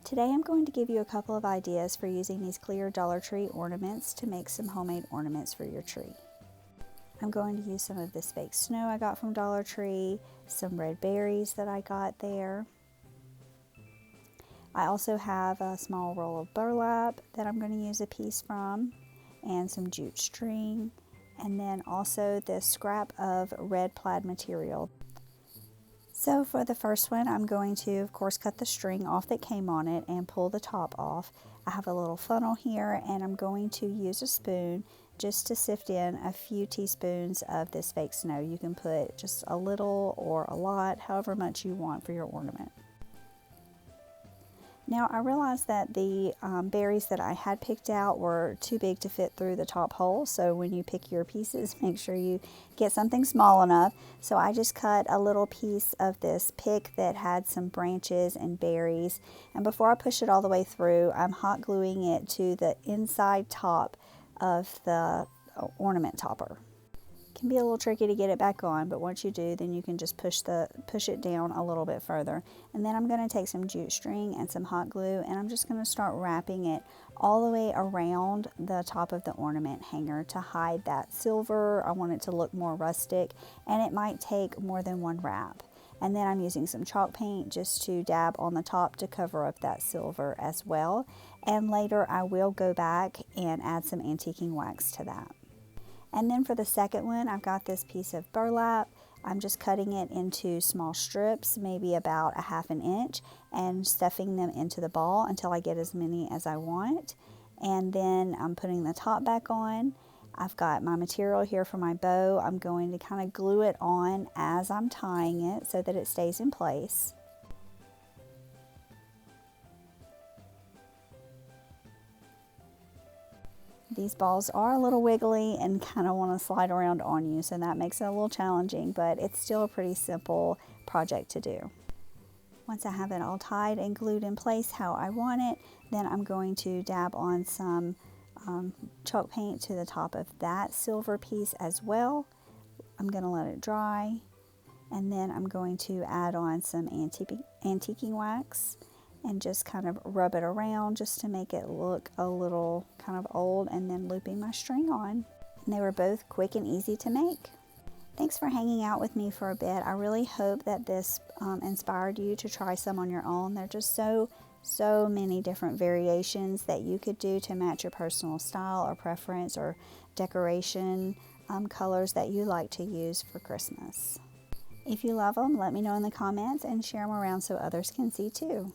Today I'm going to give you a couple of ideas for using these clear Dollar Tree ornaments to make some homemade ornaments for your tree. I'm going to use some of this fake snow I got from Dollar Tree, some red berries that I got there. I also have a small roll of burlap that I'm going to use a piece from, and some jute string, and then also this scrap of red plaid material. So for the first one, I'm going to, of course, cut the string off that came on it and pull the top off. I have a little funnel here, and I'm going to use a spoon just to sift in a few teaspoons of this fake snow. You can put just a little or a lot, however much you want for your ornament. Now I realized that the berries that I had picked out were too big to fit through the top hole, so when you pick your pieces, make sure you get something small enough. So I just cut a little piece of this pick that had some branches and berries, and before I push it all the way through, I'm hot gluing it to the inside top of the ornament topper. Can be a little tricky to get it back on, but once you do, then you can just push it down a little bit further. And then I'm going to take some jute string and some hot glue, and I'm just going to start wrapping it all the way around the top of the ornament hanger to hide that silver. I want it to look more rustic, and it might take more than one wrap. And then I'm using some chalk paint just to dab on the top to cover up that silver as well. And later I will go back and add some antiquing wax to that. And then for the second one, I've got this piece of burlap. I'm just cutting it into small strips, maybe about a ½ inch, and stuffing them into the ball until I get as many as I want. And then I'm putting the top back on. I've got my material here for my bow. I'm going to kind of glue it on as I'm tying it so that it stays in place. These balls are a little wiggly and kind of want to slide around on you, so that makes it a little challenging, but it's still a pretty simple project to do. Once I have it all tied and glued in place how I want it, then I'm going to dab on some chalk paint to the top of that silver piece as well. I'm going to let it dry, and then I'm going to add on some antiquing wax and just kind of rub it around just to make it look a little kind of old, and then looping my string on. And they were both quick and easy to make. Thanks for hanging out with me for a bit. I really hope that this inspired you to try some on your own. There are just so many different variations that you could do to match your personal style or preference or decoration colors that you like to use for Christmas. If you love them, let me know in the comments and share them around so others can see too.